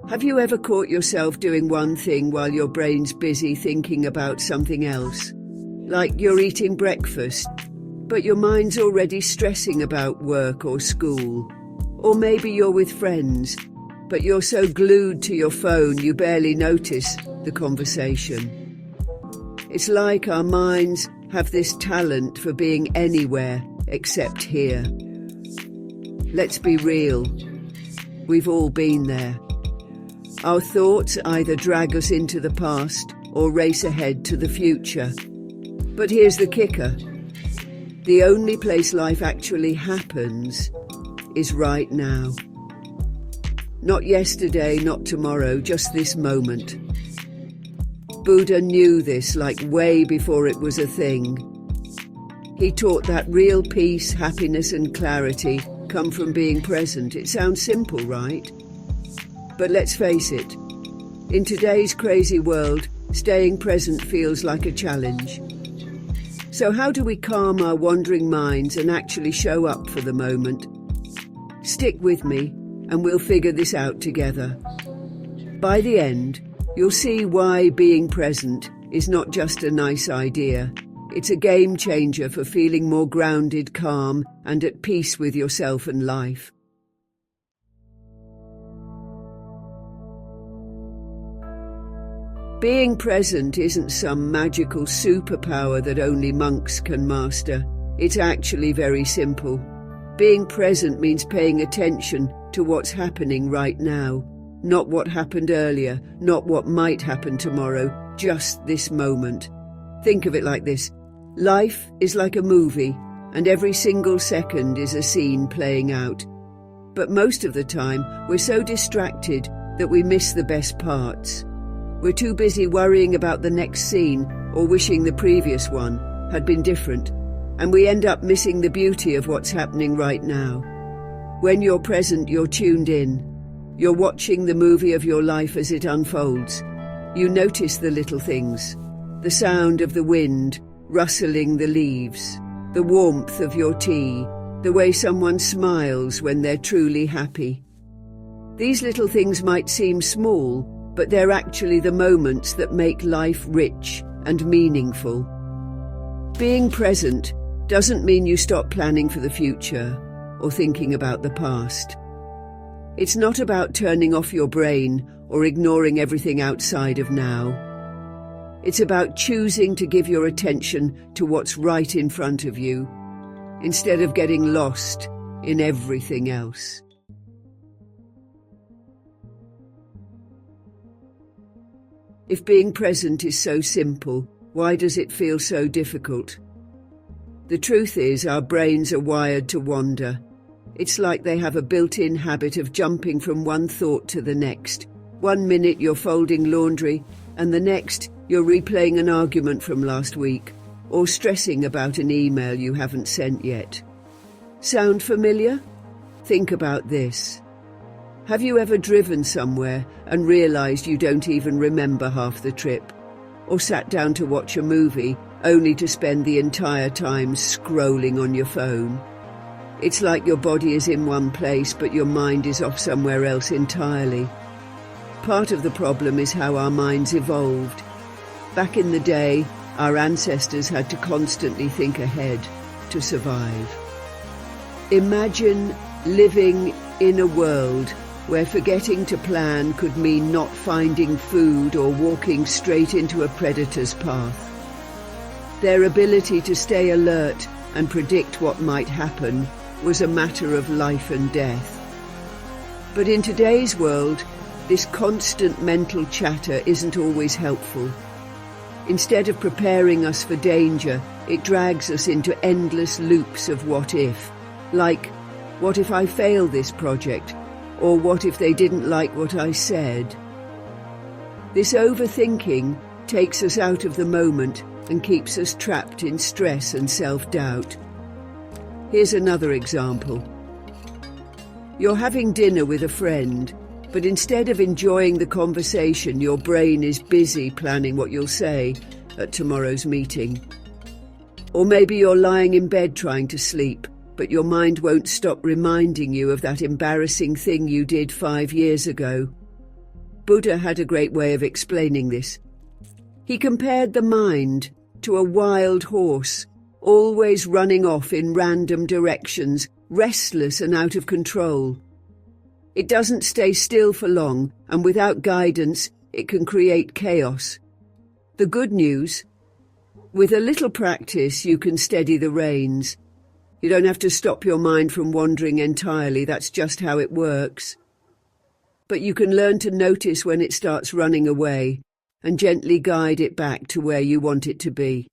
Have you ever caught yourself doing one thing while your brain's busy thinking about something else? Like you're eating breakfast, but your mind's already stressing about work or school. Or maybe you're with friends, but you're so glued to your phone you barely notice the conversation. It's like our minds have this talent for being anywhere except here. Let's be real. We've all been there. Our thoughts either drag us into the past or race ahead to the future. But here's the kicker. The only place life actually happens is right now. Not yesterday, not tomorrow, just this moment. Buddha knew this like way before it was a thing. He taught that real peace, happiness and clarity come from being present. It sounds simple, right? But let's face it, in today's crazy world, staying present feels like a challenge. So how do we calm our wandering minds and actually show up for the moment? Stick with me and we'll figure this out together. By the end, you'll see why being present is not just a nice idea. It's a game changer for feeling more grounded, calm, and at peace with yourself and life. Being present isn't some magical superpower that only monks can master. It's actually very simple. Being present means paying attention to what's happening right now. Not what happened earlier, not what might happen tomorrow, just this moment. Think of it like this. Life is like a movie, and every single second is a scene playing out. But most of the time, we're so distracted that we miss the best parts. We're too busy worrying about the next scene or wishing the previous one had been different, and we end up missing the beauty of what's happening right now. When you're present, you're tuned in. You're watching the movie of your life as it unfolds. You notice the little things, the sound of the wind rustling the leaves, the warmth of your tea, the way someone smiles when they're truly happy. These little things might seem small, but they're actually the moments that make life rich and meaningful. Being present doesn't mean you stop planning for the future or thinking about the past. It's not about turning off your brain or ignoring everything outside of now. It's about choosing to give your attention to what's right in front of you, instead of getting lost in everything else. If being present is so simple, why does it feel so difficult? The truth is, our brains are wired to wander. It's like they have a built-in habit of jumping from one thought to the next. 1 minute you're folding laundry, and the next you're replaying an argument from last week, or stressing about an email you haven't sent yet. Sound familiar? Think about this. Have you ever driven somewhere and realized you don't even remember half the trip? Or sat down to watch a movie only to spend the entire time scrolling on your phone? It's like your body is in one place but your mind is off somewhere else entirely. Part of the problem is how our minds evolved. Back in the day, our ancestors had to constantly think ahead to survive. Imagine living in a world where forgetting to plan could mean not finding food or walking straight into a predator's path. Their ability to stay alert and predict what might happen was a matter of life and death. But in today's world, this constant mental chatter isn't always helpful. Instead of preparing us for danger, it drags us into endless loops of what if. Like, what if I fail this project? Or what if they didn't like what I said? This overthinking takes us out of the moment and keeps us trapped in stress and self-doubt. Here's another example. You're having dinner with a friend, but instead of enjoying the conversation, your brain is busy planning what you'll say at tomorrow's meeting. Or maybe you're lying in bed trying to sleep, but your mind won't stop reminding you of that embarrassing thing you did 5 years ago. Buddha had a great way of explaining this. He compared the mind to a wild horse, always running off in random directions, restless and out of control. It doesn't stay still for long, and without guidance, it can create chaos. The good news: with a little practice, you can steady the reins. You don't have to stop your mind from wandering entirely, that's just how it works. But you can learn to notice when it starts running away and gently guide it back to where you want it to be.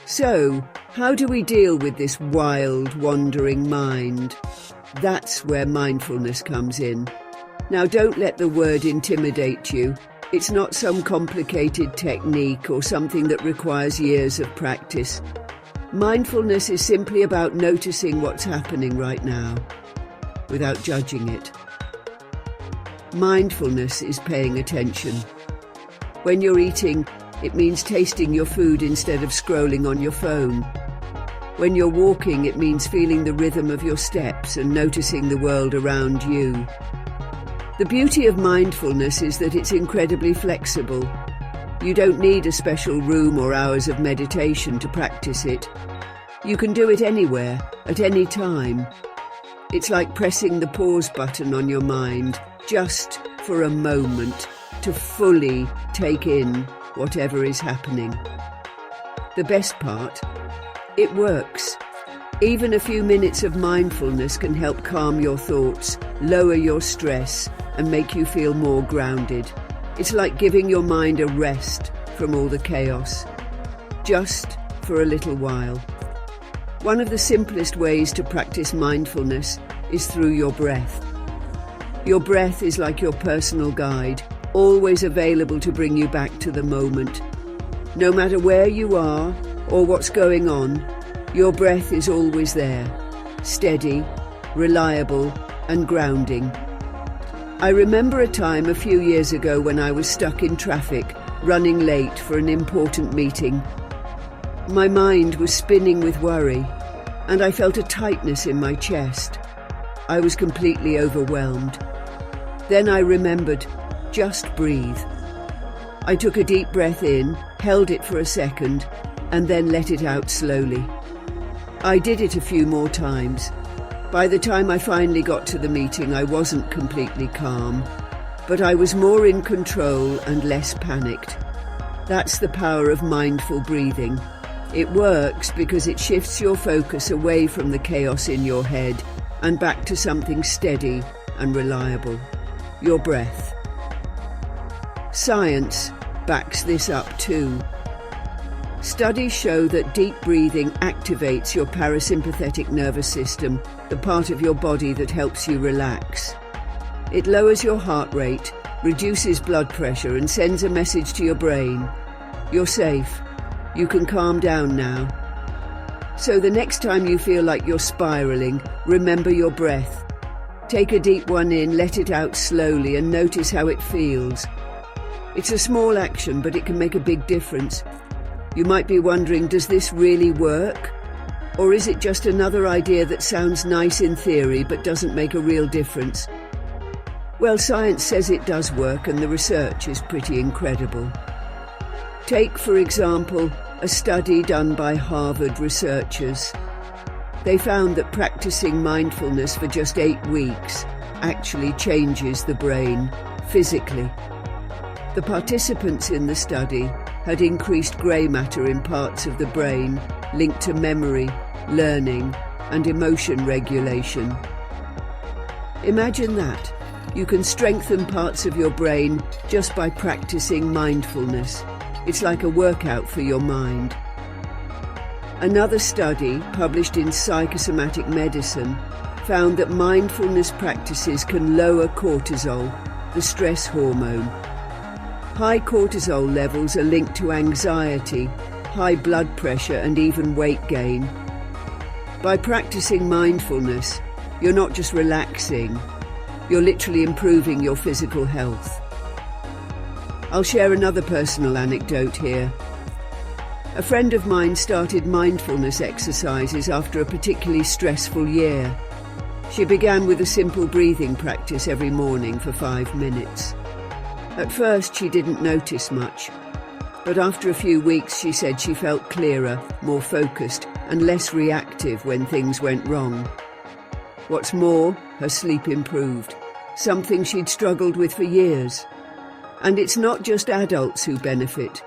So, how do we deal with this wild, wandering mind? That's where mindfulness comes in. Now, don't let the word intimidate you. It's not some complicated technique or something that requires years of practice. Mindfulness is simply about noticing what's happening right now, without judging it. Mindfulness is paying attention. When you're eating, it means tasting your food instead of scrolling on your phone. When you're walking, it means feeling the rhythm of your steps and noticing the world around you. The beauty of mindfulness is that it's incredibly flexible. You don't need a special room or hours of meditation to practice it. You can do it anywhere, at any time. It's like pressing the pause button on your mind, just for a moment, to fully take in whatever is happening. The best part? It works. Even a few minutes of mindfulness can help calm your thoughts, lower your stress, and make you feel more grounded. It's like giving your mind a rest from all the chaos, just for a little while. One of the simplest ways to practice mindfulness is through your breath. Your breath is like your personal guide, always available to bring you back to the moment. No matter where you are or what's going on, your breath is always there, steady, reliable, and grounding. I remember a time a few years ago when I was stuck in traffic, running late for an important meeting. My mind was spinning with worry, and I felt a tightness in my chest. I was completely overwhelmed. Then I remembered, just breathe. I took a deep breath in, held it for a second, and then let it out slowly. I did it a few more times. By the time I finally got to the meeting, I wasn't completely calm, but I was more in control and less panicked. That's the power of mindful breathing. It works because it shifts your focus away from the chaos in your head and back to something steady and reliable, your breath. Science backs this up too. Studies show that deep breathing activates your parasympathetic nervous system, the part of your body that helps you relax. It lowers your heart rate, reduces blood pressure, and sends a message to your brain. You're safe. You can calm down now. So the next time you feel like you're spiraling, remember your breath. Take a deep one in, let it out slowly, and notice how it feels. It's a small action, but it can make a big difference. You might be wondering, does this really work? Or is it just another idea that sounds nice in theory but doesn't make a real difference? Well, science says it does work, and the research is pretty incredible. Take, for example, a study done by Harvard researchers. They found that practicing mindfulness for just 8 weeks actually changes the brain physically. The participants in the study had increased grey matter in parts of the brain linked to memory, learning, and emotion regulation. Imagine that. You can strengthen parts of your brain just by practicing mindfulness. It's like a workout for your mind. Another study, published in Psychosomatic Medicine, found that mindfulness practices can lower cortisol, the stress hormone. High cortisol levels are linked to anxiety, high blood pressure, and even weight gain. By practicing mindfulness, you're not just relaxing, you're literally improving your physical health. I'll share another personal anecdote here. A friend of mine started mindfulness exercises after a particularly stressful year. She began with a simple breathing practice every morning for 5 minutes. At first, she didn't notice much, but after a few weeks, she said she felt clearer, more focused, and less reactive when things went wrong. What's more, her sleep improved, something she'd struggled with for years. And it's not just adults who benefit.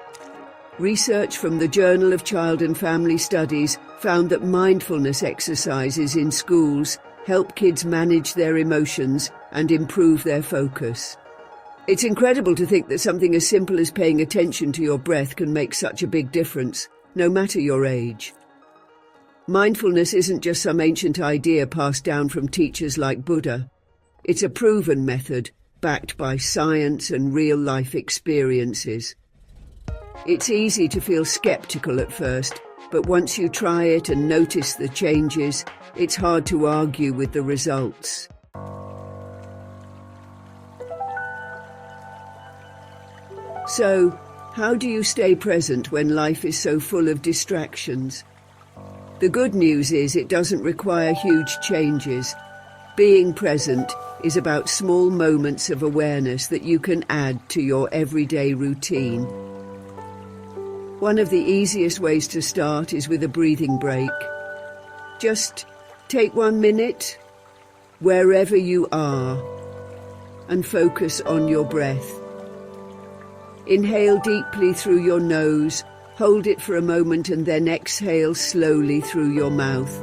Research from the Journal of Child and Family Studies found that mindfulness exercises in schools help kids manage their emotions and improve their focus. It's incredible to think that something as simple as paying attention to your breath can make such a big difference, no matter your age. Mindfulness isn't just some ancient idea passed down from teachers like Buddha. It's a proven method, backed by science and real-life experiences. It's easy to feel skeptical at first, but once you try it and notice the changes, it's hard to argue with the results. So, how do you stay present when life is so full of distractions? The good news is it doesn't require huge changes. Being present is about small moments of awareness that you can add to your everyday routine. One of the easiest ways to start is with a breathing break. Just take 1 minute, wherever you are, and focus on your breath. Inhale deeply through your nose, hold it for a moment and then exhale slowly through your mouth.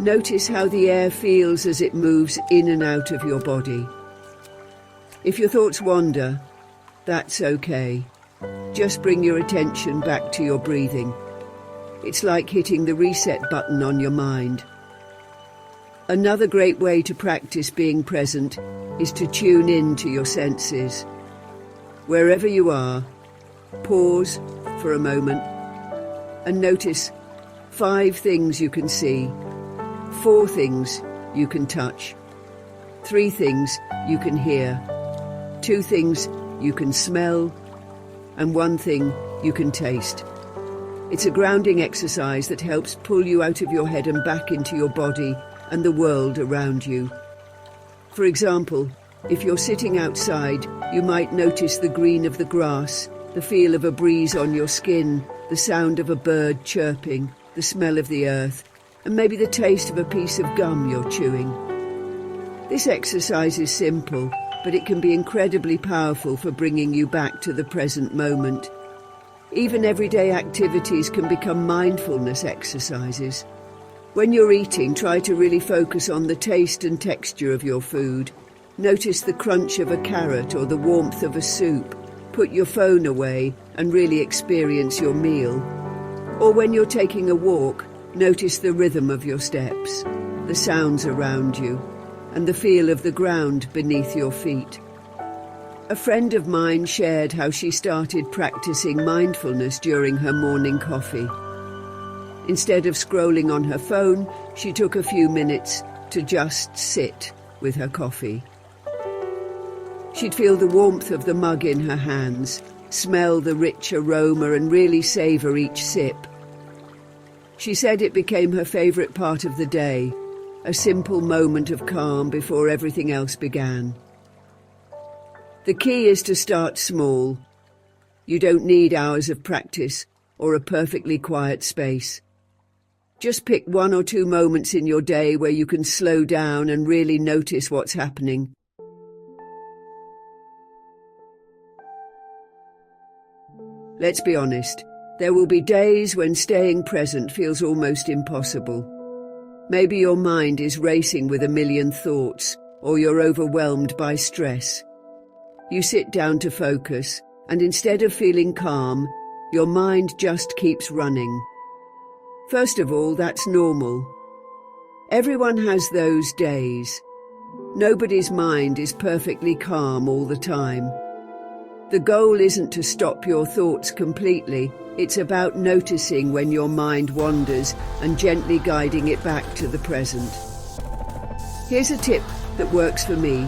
Notice how the air feels as it moves in and out of your body. If your thoughts wander, that's okay. Just bring your attention back to your breathing. It's like hitting the reset button on your mind. Another great way to practice being present is to tune in to your senses. Wherever you are, pause for a moment and notice 5 things you can see, 4 things you can touch, 3 things you can hear, 2 things you can smell, and 1 thing you can taste. It's a grounding exercise that helps pull you out of your head and back into your body and the world around you. For example, if you're sitting outside, you might notice the green of the grass, the feel of a breeze on your skin, the sound of a bird chirping, the smell of the earth, and maybe the taste of a piece of gum you're chewing. This exercise is simple, but it can be incredibly powerful for bringing you back to the present moment. Even everyday activities can become mindfulness exercises. When you're eating, try to really focus on the taste and texture of your food. Notice the crunch of a carrot or the warmth of a soup. Put your phone away and really experience your meal. Or when you're taking a walk, notice the rhythm of your steps, the sounds around you, and the feel of the ground beneath your feet. A friend of mine shared how she started practicing mindfulness during her morning coffee. Instead of scrolling on her phone, she took a few minutes to just sit with her coffee. She'd feel the warmth of the mug in her hands, smell the rich aroma and really savor each sip. She said it became her favorite part of the day, a simple moment of calm before everything else began. The key is to start small. You don't need hours of practice or a perfectly quiet space. Just pick 1 or 2 moments in your day where you can slow down and really notice what's happening. Let's be honest, there will be days when staying present feels almost impossible. Maybe your mind is racing with a million thoughts, or you're overwhelmed by stress. You sit down to focus, and instead of feeling calm, your mind just keeps running. First of all, that's normal. Everyone has those days. Nobody's mind is perfectly calm all the time. The goal isn't to stop your thoughts completely. It's about noticing when your mind wanders and gently guiding it back to the present. Here's a tip that works for me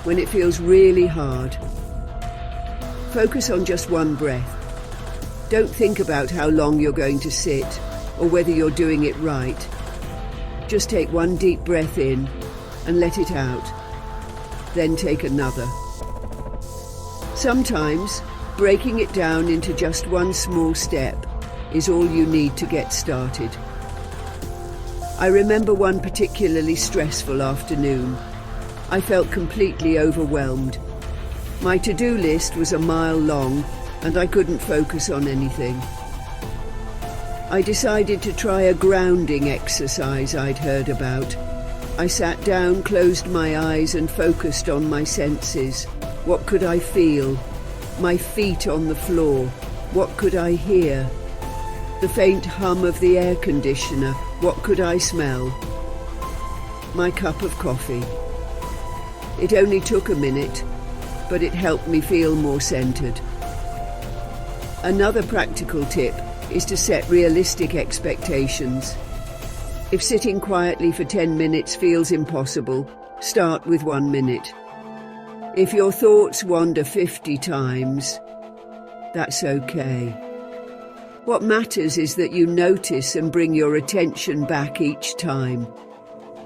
when it feels really hard. Focus on just one breath. Don't think about how long you're going to sit or whether you're doing it right. Just take one deep breath in and let it out. Then take another. Sometimes, breaking it down into just one small step is all you need to get started. I remember one particularly stressful afternoon. I felt completely overwhelmed. My to-do list was a mile long and I couldn't focus on anything. I decided to try a grounding exercise I'd heard about. I sat down, closed my eyes and focused on my senses. What could I feel? My feet on the floor. What could I hear? The faint hum of the air conditioner. What could I smell? My cup of coffee. It only took a minute, but it helped me feel more centered. Another practical tip is to set realistic expectations. If sitting quietly for 10 minutes feels impossible, start with 1 minute. If your thoughts wander 50 times, that's okay. What matters is that you notice and bring your attention back each time.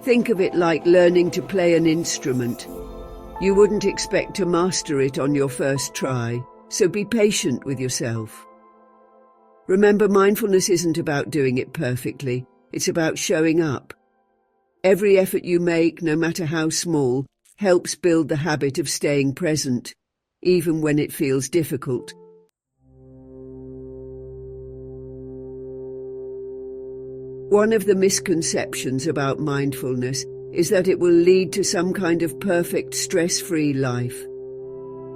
Think of it like learning to play an instrument. You wouldn't expect to master it on your first try, so be patient with yourself. Remember, mindfulness isn't about doing it perfectly, it's about showing up. Every effort you make, no matter how small, helps build the habit of staying present, even when it feels difficult. One of the misconceptions about mindfulness is that it will lead to some kind of perfect, stress-free life.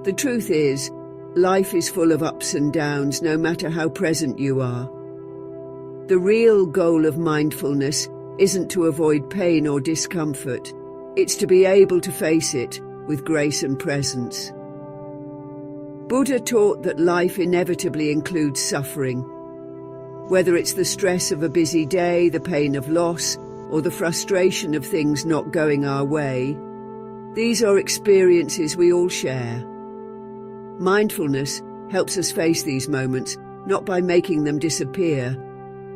The truth is, life is full of ups and downs, no matter how present you are. The real goal of mindfulness isn't to avoid pain or discomfort. It's to be able to face it with grace and presence. Buddha taught that life inevitably includes suffering. Whether it's the stress of a busy day, the pain of loss, or the frustration of things not going our way, these are experiences we all share. Mindfulness helps us face these moments, not by making them disappear,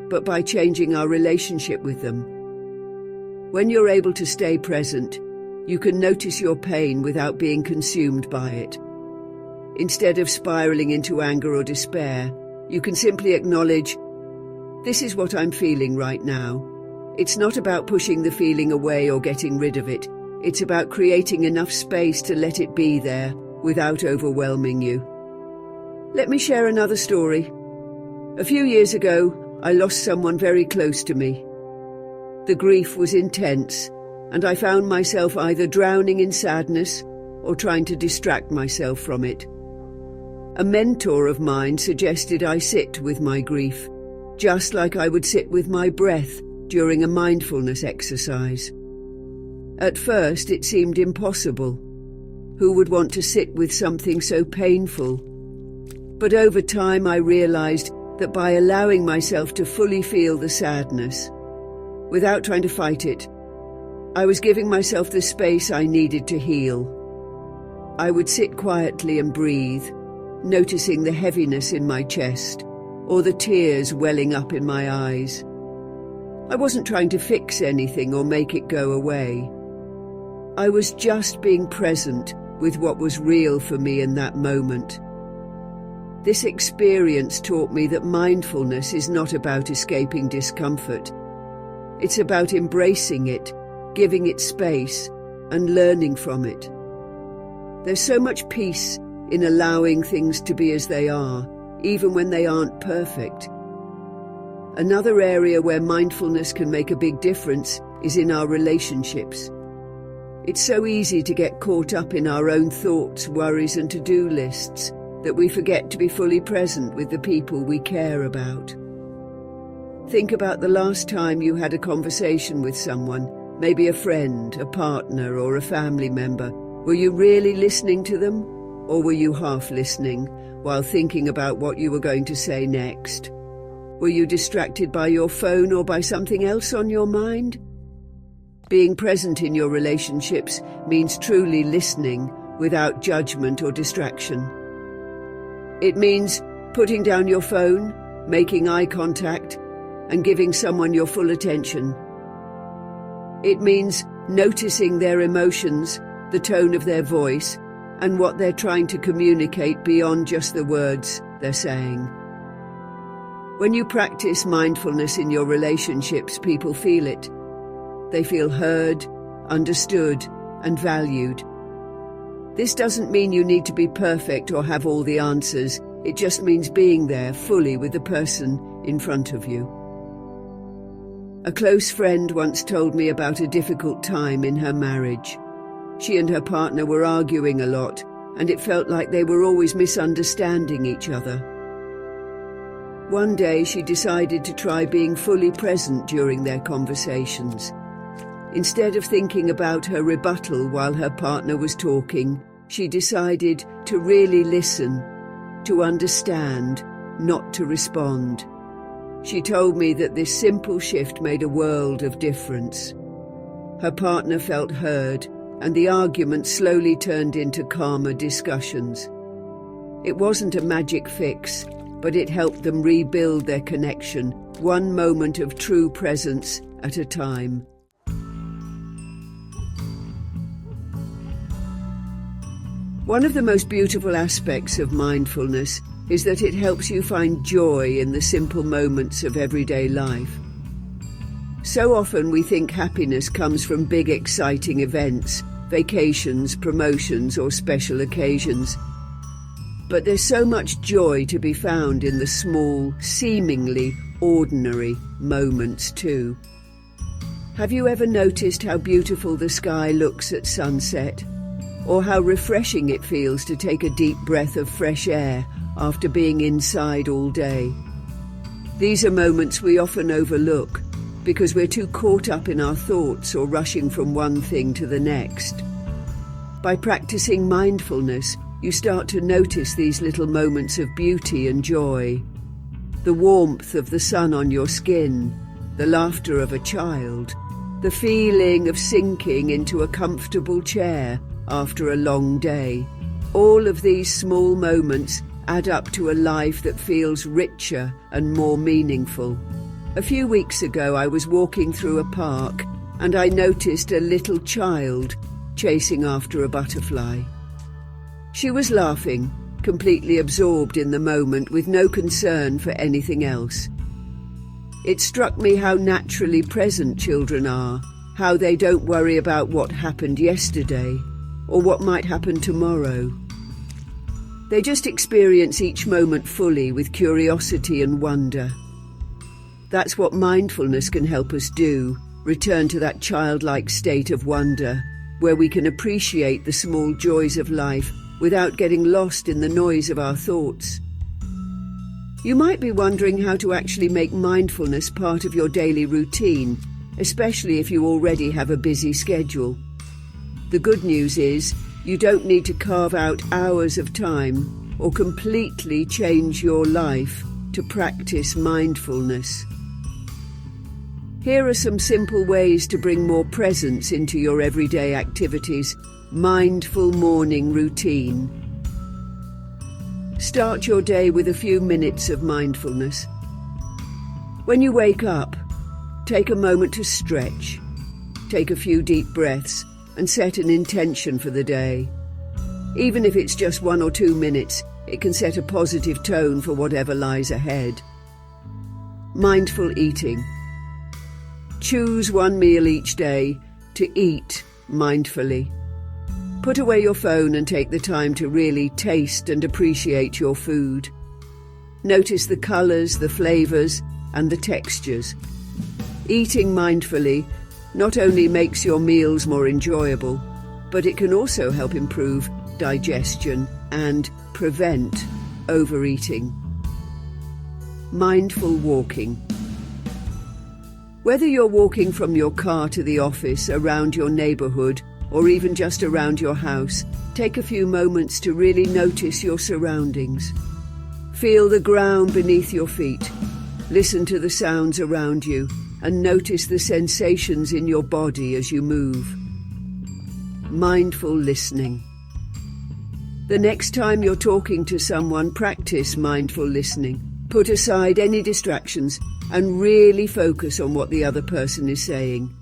but by changing our relationship with them. When you're able to stay present, you can notice your pain without being consumed by it. Instead of spiraling into anger or despair, you can simply acknowledge, this is what I'm feeling right now. It's not about pushing the feeling away or getting rid of it. It's about creating enough space to let it be there without overwhelming you. Let me share another story. A few years ago, I lost someone very close to me. The grief was intense, and I found myself either drowning in sadness or trying to distract myself from it. A mentor of mine suggested I sit with my grief, just like I would sit with my breath during a mindfulness exercise. At first, it seemed impossible. Who would want to sit with something so painful? But over time, I realized that by allowing myself to fully feel the sadness, without trying to fight it, I was giving myself the space I needed to heal. I would sit quietly and breathe, noticing the heaviness in my chest, or the tears welling up in my eyes. I wasn't trying to fix anything or make it go away. I was just being present with what was real for me in that moment. This experience taught me that mindfulness is not about escaping discomfort. It's about embracing it, giving it space, and learning from it. There's so much peace in allowing things to be as they are, even when they aren't perfect. Another area where mindfulness can make a big difference is in our relationships. It's so easy to get caught up in our own thoughts, worries, and to-do lists that we forget to be fully present with the people we care about. Think about the last time you had a conversation with someone, maybe a friend, a partner, or a family member. Were you really listening to them, or were you half listening while thinking about what you were going to say next? Were you distracted by your phone or by something else on your mind? Being present in your relationships means truly listening without judgment or distraction. It means putting down your phone, making eye contact, and giving someone your full attention. It means noticing their emotions, the tone of their voice, and what they're trying to communicate beyond just the words they're saying. When you practice mindfulness in your relationships, people feel it. They feel heard, understood, and valued. This doesn't mean you need to be perfect or have all the answers. It just means being there fully with the person in front of you. A close friend once told me about a difficult time in her marriage. She and her partner were arguing a lot, and it felt like they were always misunderstanding each other. One day she decided to try being fully present during their conversations. Instead of thinking about her rebuttal while her partner was talking, she decided to really listen, to understand, not to respond. She told me that this simple shift made a world of difference. Her partner felt heard, and the argument slowly turned into calmer discussions. It wasn't a magic fix, but it helped them rebuild their connection, one moment of true presence at a time. One of the most beautiful aspects of mindfulness is that it helps you find joy in the simple moments of everyday life. So often we think happiness comes from big, exciting events, vacations, promotions, or special occasions. But there's so much joy to be found in the small, seemingly ordinary moments too. Have you ever noticed how beautiful the sky looks at sunset? Or how refreshing it feels to take a deep breath of fresh air after being inside all day? These are moments we often overlook because we're too caught up in our thoughts or rushing from one thing to the next. By practicing mindfulness, you start to notice these little moments of beauty and joy. The warmth of the sun on your skin, the laughter of a child, the feeling of sinking into a comfortable chair after a long day. All of these small moments add up to a life that feels richer and more meaningful. A few weeks ago, I was walking through a park and I noticed a little child chasing after a butterfly. She was laughing, completely absorbed in the moment with no concern for anything else. It struck me how naturally present children are, how they don't worry about what happened yesterday or what might happen tomorrow. They just experience each moment fully with curiosity and wonder. That's what mindfulness can help us do, return to that childlike state of wonder, where we can appreciate the small joys of life without getting lost in the noise of our thoughts. You might be wondering how to actually make mindfulness part of your daily routine, especially if you already have a busy schedule. The good news is, you don't need to carve out hours of time or completely change your life to practice mindfulness. Here are some simple ways to bring more presence into your everyday activities. Mindful morning routine. Start your day with a few minutes of mindfulness. When you wake up, take a moment to stretch. Take a few deep breaths and set an intention for the day. Even if it's just 1 or 2 minutes, it can set a positive tone for whatever lies ahead. Mindful eating. Choose one meal each day to eat mindfully. Put away your phone and take the time to really taste and appreciate your food. Notice the colors, the flavors, and the textures. Eating mindfully not only makes your meals more enjoyable, but it can also help improve digestion and prevent overeating. Mindful walking. Whether you're walking from your car to the office, around your neighborhood, or even just around your house, take a few moments to really notice your surroundings. Feel the ground beneath your feet. Listen to the sounds around you and notice the sensations in your body as you move. Mindful listening. The next time you're talking to someone, practice mindful listening. Put aside any distractions and really focus on what the other person is saying.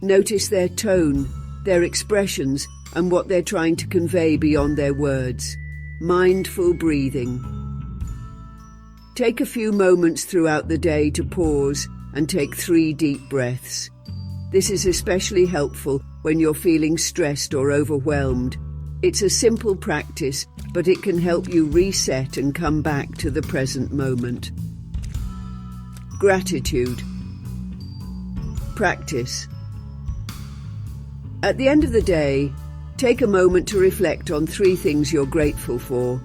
Notice their tone, their expressions, and what they're trying to convey beyond their words. Mindful breathing. Take a few moments throughout the day to pause and take 3 deep breaths. This is especially helpful when you're feeling stressed or overwhelmed. It's a simple practice, but it can help you reset and come back to the present moment. Gratitude. Practice. At the end of the day, take a moment to reflect on 3 things you're grateful for.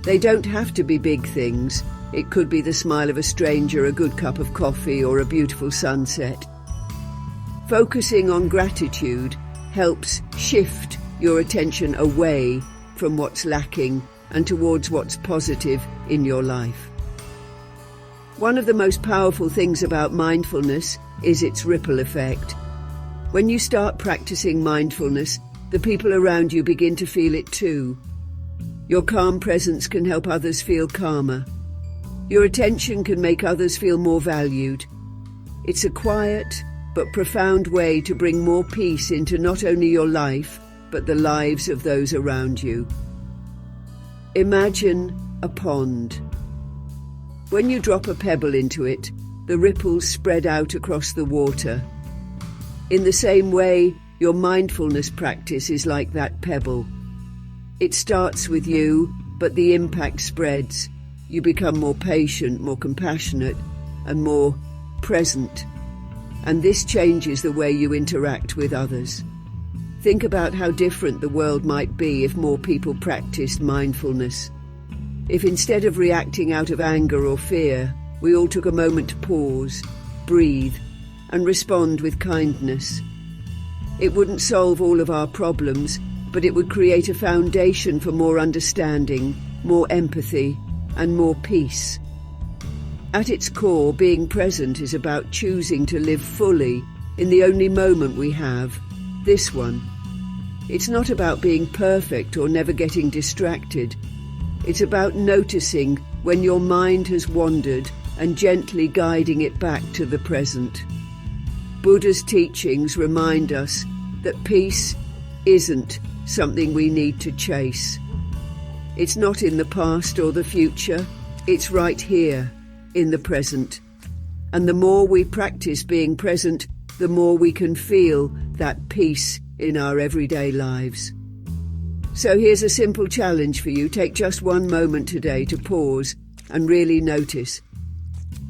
They don't have to be big things. It could be the smile of a stranger, a good cup of coffee, or a beautiful sunset. Focusing on gratitude helps shift your attention away from what's lacking and towards what's positive in your life. One of the most powerful things about mindfulness is its ripple effect. When you start practicing mindfulness, the people around you begin to feel it too. Your calm presence can help others feel calmer. Your attention can make others feel more valued. It's a quiet but profound way to bring more peace into not only your life, but the lives of those around you. Imagine a pond. When you drop a pebble into it, the ripples spread out across the water. In the same way, your mindfulness practice is like that pebble. It starts with you, but the impact spreads. You become more patient, more compassionate, and more present. And this changes the way you interact with others. Think about how different the world might be if more people practiced mindfulness. If instead of reacting out of anger or fear, we all took a moment to pause, breathe, and respond with kindness. It wouldn't solve all of our problems, but it would create a foundation for more understanding, more empathy, and more peace. At its core, being present is about choosing to live fully in the only moment we have, this one. It's not about being perfect or never getting distracted. It's about noticing when your mind has wandered and gently guiding it back to the present. Buddha's teachings remind us that peace isn't something we need to chase. It's not in the past or the future, it's right here, in the present. And the more we practice being present, the more we can feel that peace in our everyday lives. So here's a simple challenge for you. Take just 1 moment today to pause and really notice.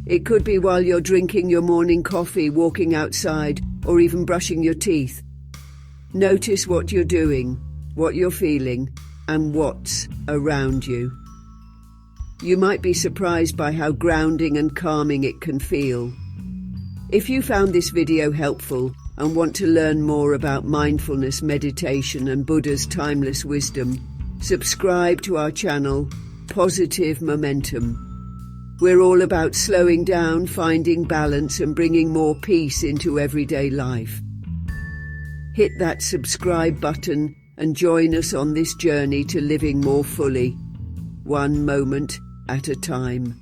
It could be while you're drinking your morning coffee, walking outside, or even brushing your teeth. Notice what you're doing, what you're feeling, and what's around you. You might be surprised by how grounding and calming it can feel. If you found this video helpful and want to learn more about mindfulness, meditation, and Buddha's timeless wisdom, subscribe to our channel, Positive Momentum. We're all about slowing down, finding balance, and bringing more peace into everyday life. Hit that subscribe button and join us on this journey to living more fully, 1 moment at a time.